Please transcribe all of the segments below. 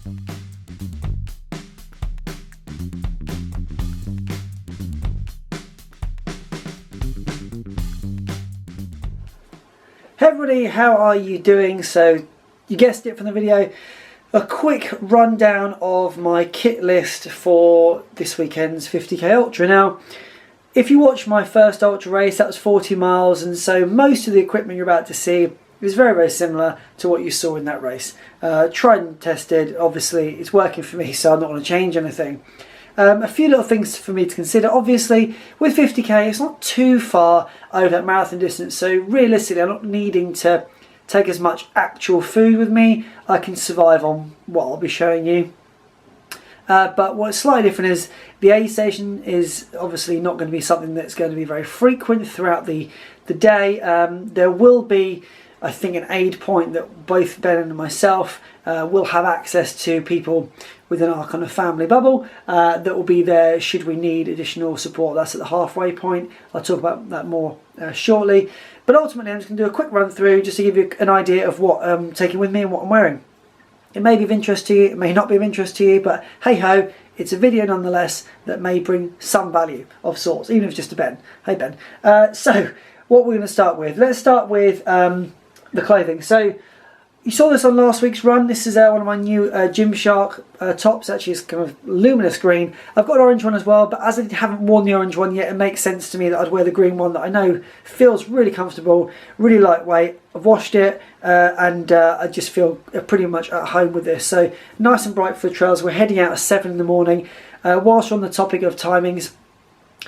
Hey everybody, how are you doing? So you guessed it from the video, a quick rundown of my kit list for this weekend's 50k Ultra. Now, if you watched my first Ultra race, that was 40 miles, and so most of the equipment you're about to see is very, very similar to what you saw in that race. Tried and tested, obviously it's working for me, so I'm not going to change anything. A few little things for me to consider. Obviously, with 50k, it's not too far over that marathon distance, so realistically, I'm not needing to take as much actual food with me. I can survive on what I'll be showing you. But what's slightly different is the aid station is obviously not going to be something that's going to be very frequent throughout the day. There will be, I think, an aid point that both Ben and myself will have access to, people within our kind of family bubble that will be there should we need additional support. That's at the halfway point. I'll talk about that more shortly. But ultimately, I'm just going to do a quick run through just to give you an idea of what I'm taking with me and what I'm wearing. It may be of interest to you, it may not be of interest to you, but hey ho, it's a video nonetheless that may bring some value of sorts, even if it's just to Ben. Hey Ben. So what we're going to start with, let's start with the clothing. So you saw this on last week's run. This is one of my new Gymshark tops. Actually, it's kind of luminous green. I've got an orange one as well, but as I haven't worn the orange one yet, it makes sense to me that I'd wear the green one that I know feels really comfortable, really lightweight. I've washed it and I just feel pretty much at home with this. So nice and bright for the trails. We're heading out at 7 in the morning. Whilst we're on the topic of timings,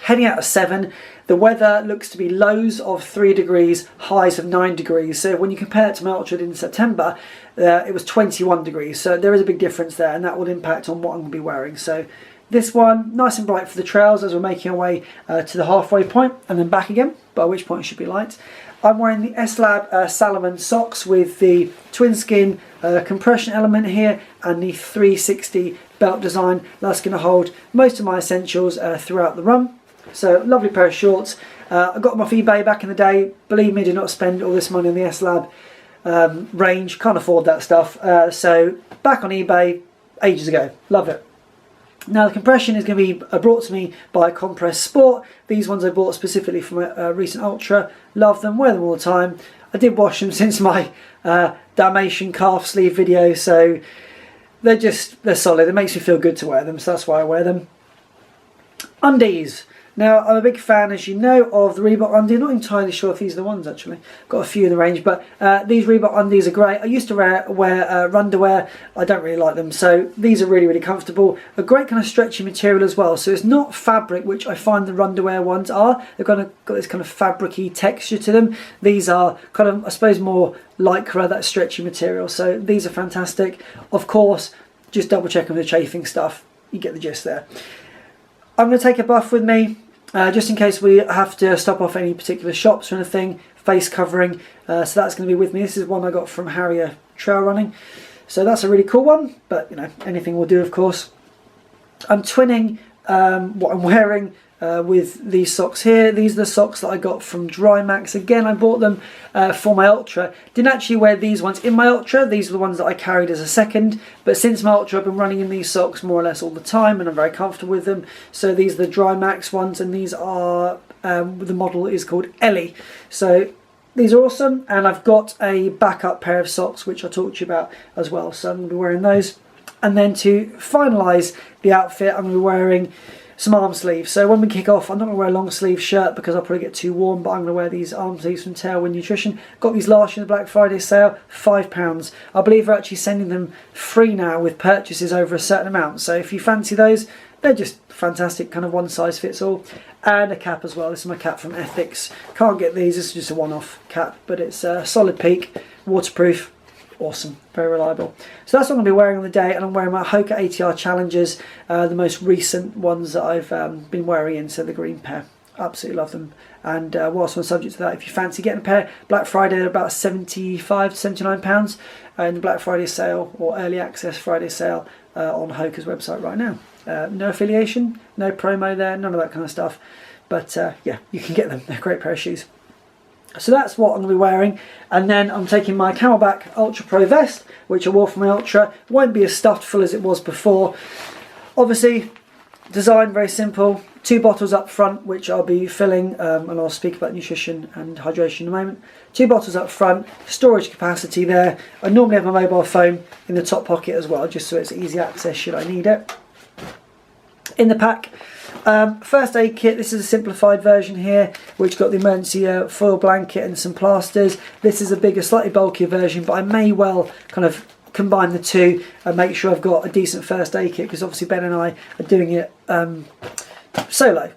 heading out at 7, the weather looks to be lows of 3 degrees, highs of 9 degrees. So when you compare it to my Ultra in September, it was 21 degrees. So there is a big difference there, and that will impact on what I'm going to be wearing. So this one, nice and bright for the trails as we're making our way to the halfway point and then back again, by which point it should be light. I'm wearing the S-Lab Salomon socks with the twin skin compression element here and the 360 belt design. That's going to hold most of my essentials throughout the run. So lovely pair of shorts. I got them off eBay back in the day. Believe me, did not spend all this money on the S-Lab range. Can't afford that stuff. So back on eBay ages ago. Love it. Now the compression is going to be brought to me by Compress Sport. These ones I bought specifically for my recent Ultra. Love them, wear them all the time. I did wash them since my Dalmatian calf sleeve video, so they're solid. It makes me feel good to wear them, so that's why I wear them. Undies. Now, I'm a big fan, as you know, of the Reebok Undie. I'm not entirely sure if these are the ones, actually. Got a few in the range, but these Reebok Undies are great. I used to wear underwear. I don't really like them, so these are really, really comfortable. A great kind of stretchy material as well. So it's not fabric, which I find the underwear ones are. They've got this kind of fabric-y texture to them. These are kind of, I suppose, more lycra, that stretchy material. So these are fantastic. Of course, just double checking with the chafing stuff. You get the gist there. I'm going to take a buff with me. Just in case we have to stop off any particular shops or anything, face covering, so that's going to be with me. This is one I got from Harrier Trail Running, so that's a really cool one, but you know, anything will do, of course. I'm twinning what I'm wearing with these socks here. These are the socks that I got from Drymax. Again, I bought them for my Ultra. Didn't actually wear these ones in my Ultra. These are the ones that I carried as a second, but since my Ultra I've been running in these socks more or less all the time, and I'm very comfortable with them. So these are the Drymax ones, and these are the model is called Ellie. So these are awesome, and I've got a backup pair of socks which I'll talk to you about as well, so I'm going to be wearing those. And then to finalise the outfit, I'm going to be wearing some arm sleeves. So when we kick off, I'm not going to wear a long sleeve shirt because I'll probably get too warm, but I'm going to wear these arm sleeves from Tailwind Nutrition. Got these last year in the Black Friday sale, £5. I believe they're actually sending them free now with purchases over a certain amount. So if you fancy those, they're just fantastic, kind of one size fits all. And a cap as well. This is my cap from Ethics. Can't get these, this is just a one-off cap, but it's a solid peak, waterproof. Awesome, very reliable. So that's what I'm going to be wearing on the day, and I'm wearing my Hoka ATR Challengers, the most recent ones that I've been wearing in, so the green pair. Absolutely love them. And whilst on the subject of that, if you fancy getting a pair, Black Friday they're about £75 to £79 in the Black Friday sale or early access Friday sale on Hoka's website right now. No affiliation, no promo there, none of that kind of stuff. But yeah, you can get them. They're a great pair of shoes. So that's what I'm going to be wearing, and then I'm taking my Camelbak Ultra Pro vest, which I wore for my Ultra. Won't be as stuffed full as it was before. Obviously, design very simple. 2 bottles up front, which I'll be filling, and I'll speak about nutrition and hydration in a moment. 2 bottles up front, storage capacity there. I normally have my mobile phone in the top pocket as well, just so it's easy access should I need it. In the pack, first aid kit. This is a simplified version here, which got the emergency foil blanket and some plasters. This is a bigger, slightly bulkier version, but I may well kind of combine the two and make sure I've got a decent first aid kit, because obviously Ben and I are doing it solo.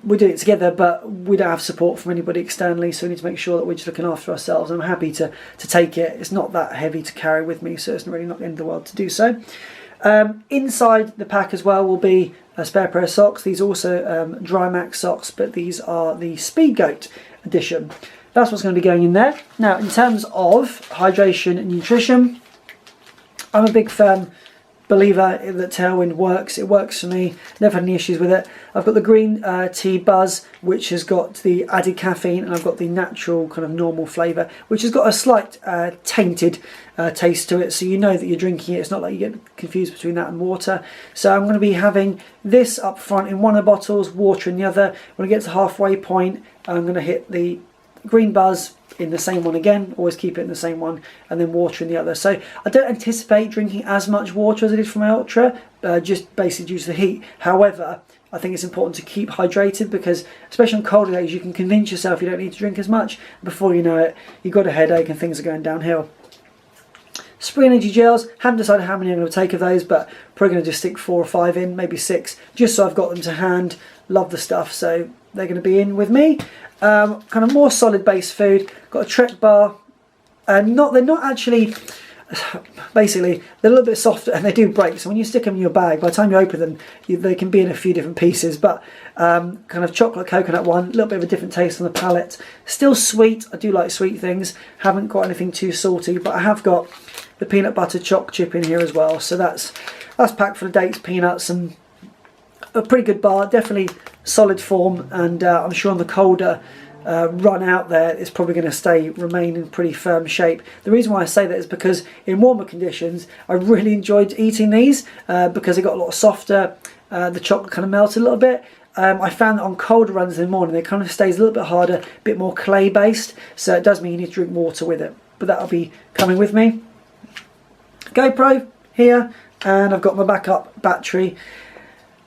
We're doing it together, but we don't have support from anybody externally, so we need to make sure that we're just looking after ourselves. I'm happy to take it. It's not that heavy to carry with me, so it's really not the end of the world to do so. Inside the pack as well will be a spare pair of socks. These are also Dry Max socks, but these are the Speed Goat edition. That's what's going to be going in there. Now, in terms of hydration and nutrition, I'm a big firm believer that Tailwind works. It works for me. Never had any issues with it. I've got the green tea Buzz, which has got the added caffeine, and I've got the natural kind of normal flavour, which has got a slight tainted taste to it, so you know that you're drinking it. It's not like you get confused between that and water. So I'm going to be having this up front in one of the bottles, water in the other. When I get to the halfway point, I'm going to hit the green Buzz in the same one again, always keep it in the same one, and then water in the other. So I don't anticipate drinking as much water as I did for my Ultra, just basically due to the heat. However, I think it's important to keep hydrated, because especially on colder days you can convince yourself you don't need to drink as much. Before you know it, you've got a headache and things are going downhill. Spring Energy gels, haven't decided how many I'm going to take of those, but probably going to just stick 4 or 5 in, maybe 6, just so I've got them to hand. Love the stuff, so they're going to be in with me. Kind of more solid base food. Got a Trek bar, and they're not actually, basically they're a little bit softer and they do break, so when you stick them in your bag, by the time you open them, they can be in a few different pieces. But kind of chocolate coconut one, a little bit of a different taste on the palate. Still sweet. I do like sweet things. Haven't got anything too salty, but I have got the peanut butter choc chip in here as well. So that's packed full of dates, peanuts, and a pretty good bar. Definitely solid form, and I'm sure on the colder run out there it's probably going to remain in pretty firm shape. The reason why I say that is because in warmer conditions I really enjoyed eating these, because it got a lot softer. The chocolate kind of melted a little bit. I found that on colder runs in the morning it kind of stays a little bit harder, a bit more clay based, so it does mean you need to drink water with it, but that'll be coming with me. GoPro here, and I've got my backup battery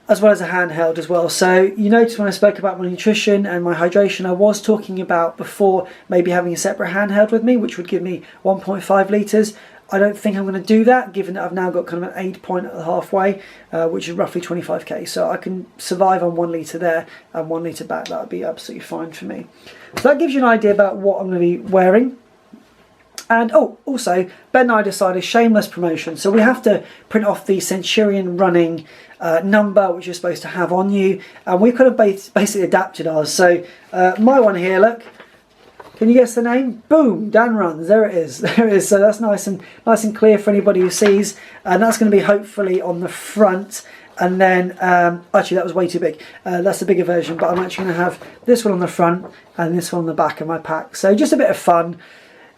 as well as a handheld as well. So you notice when I spoke about my nutrition and my hydration, I was talking about before maybe having a separate handheld with me, which would give me 1.5 litres. I don't think I'm going to do that, given that I've now got kind of an aid point at the halfway, which is roughly 25k. So I can survive on 1 litre there and 1 litre back. That would be absolutely fine for me. So that gives you an idea about what I'm going to be wearing. And oh, also, Ben and I decided shameless promotion. So we have to print off the Centurion running number, which you're supposed to have on you. And we could have basically adapted ours. So my one here, look. Can you guess the name? Boom, Dan Runs. There it is. There it is. So that's nice and clear for anybody who sees. And that's going to be hopefully on the front. And then, actually that was way too big. That's the bigger version. But I'm actually going to have this one on the front and this one on the back of my pack. So just a bit of fun.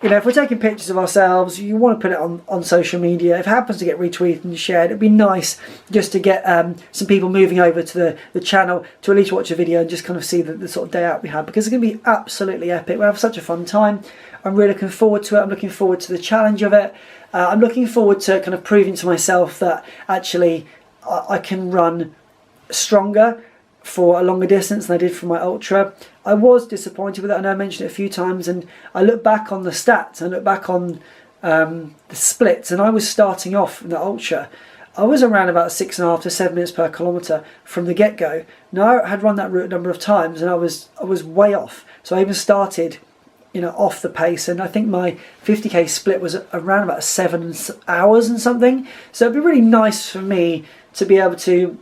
You know, if we're taking pictures of ourselves, you want to put it on social media. If it happens to get retweeted and shared, it'd be nice just to get some people moving over to the channel to at least watch a video and just kind of see the sort of day out we had, because it's going to be absolutely epic. We have such a fun time. I'm really looking forward to it. I'm looking forward to the challenge of it. I'm looking forward to kind of proving to myself that actually I can run stronger for a longer distance than I did for my Ultra. I was disappointed with it. I know I mentioned it a few times, and I look back on the stats, I look back on the splits, and I was starting off in the Ultra. I was around about 6.5 to 7 minutes per kilometre from the get-go. Now I had run that route a number of times, and I was way off. So I even started, you know, off the pace, and I think my 50k split was around about 7 hours and something. So it'd be really nice for me to be able to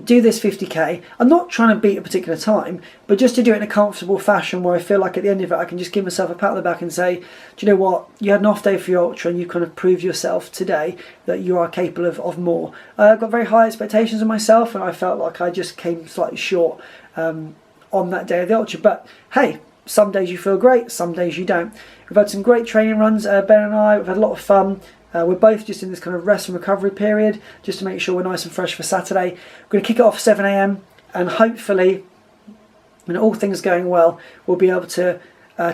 do this 50k. I'm not trying to beat a particular time, but just to do it in a comfortable fashion where I feel like at the end of it I can just give myself a pat on the back and say, do you know what, you had an off day for your Ultra and you kind of proved yourself today that you are capable of more. I've got very high expectations of myself, and I felt like I just came slightly short on that day of the Ultra, but hey, some days you feel great, some days you don't. We've had some great training runs, Ben and I. We've had a lot of fun. We're both just in this kind of rest and recovery period, just to make sure we're nice and fresh for Saturday. We're going to kick it off 7 AM, and hopefully, when all things going well, we'll be able to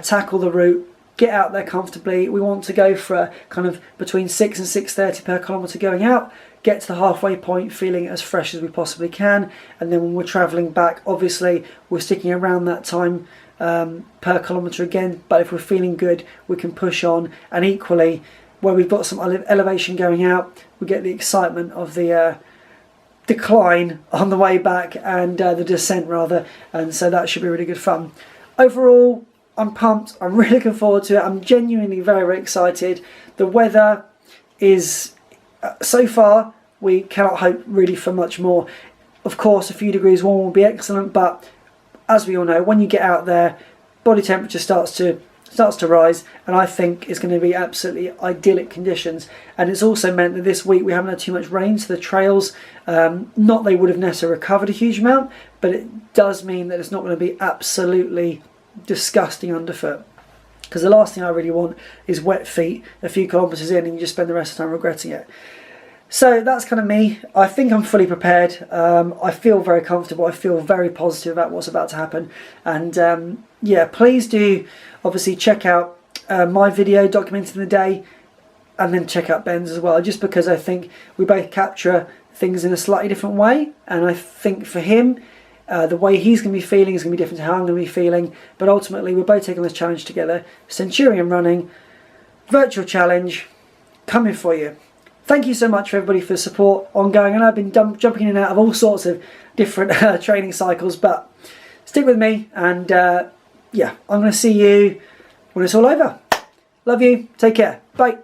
tackle the route, get out there comfortably. We want to go for kind of between 6 and 6:30 per kilometre going out, get to the halfway point feeling as fresh as we possibly can, and then when we're travelling back, obviously we're sticking around that time per kilometre again, but if we're feeling good we can push on. And equally, where we've got some elevation going out, we get the excitement of the decline on the way back, and the descent rather, and so that should be really good fun. Overall, I'm pumped. I'm really looking forward to it. I'm genuinely very, very excited. The weather is, so far, we cannot hope really for much more. Of course, a few degrees warm will be excellent, but as we all know, when you get out there, body temperature starts to rise, and I think it's going to be absolutely idyllic conditions. And it's also meant that this week we haven't had too much rain, so the trails, not they would have necessarily recovered a huge amount, but it does mean that it's not going to be absolutely disgusting underfoot, because the last thing I really want is wet feet a few kilometres in and you just spend the rest of the time regretting it. So that's kind of me. I think I'm fully prepared. I feel very comfortable. I feel very positive about what's about to happen. And yeah, please do obviously check out my video documenting the day, and then check out Ben's as well, just because I think we both capture things in a slightly different way. And I think for him, the way he's going to be feeling is going to be different to how I'm going to be feeling. But ultimately, we're both taking this challenge together. Centurion running, virtual challenge, coming for you. Thank you so much for everybody for the support ongoing. And I've been jumping in and out of all sorts of different training cycles, but stick with me. And yeah, I'm going to see you when it's all over. Love you. Take care. Bye.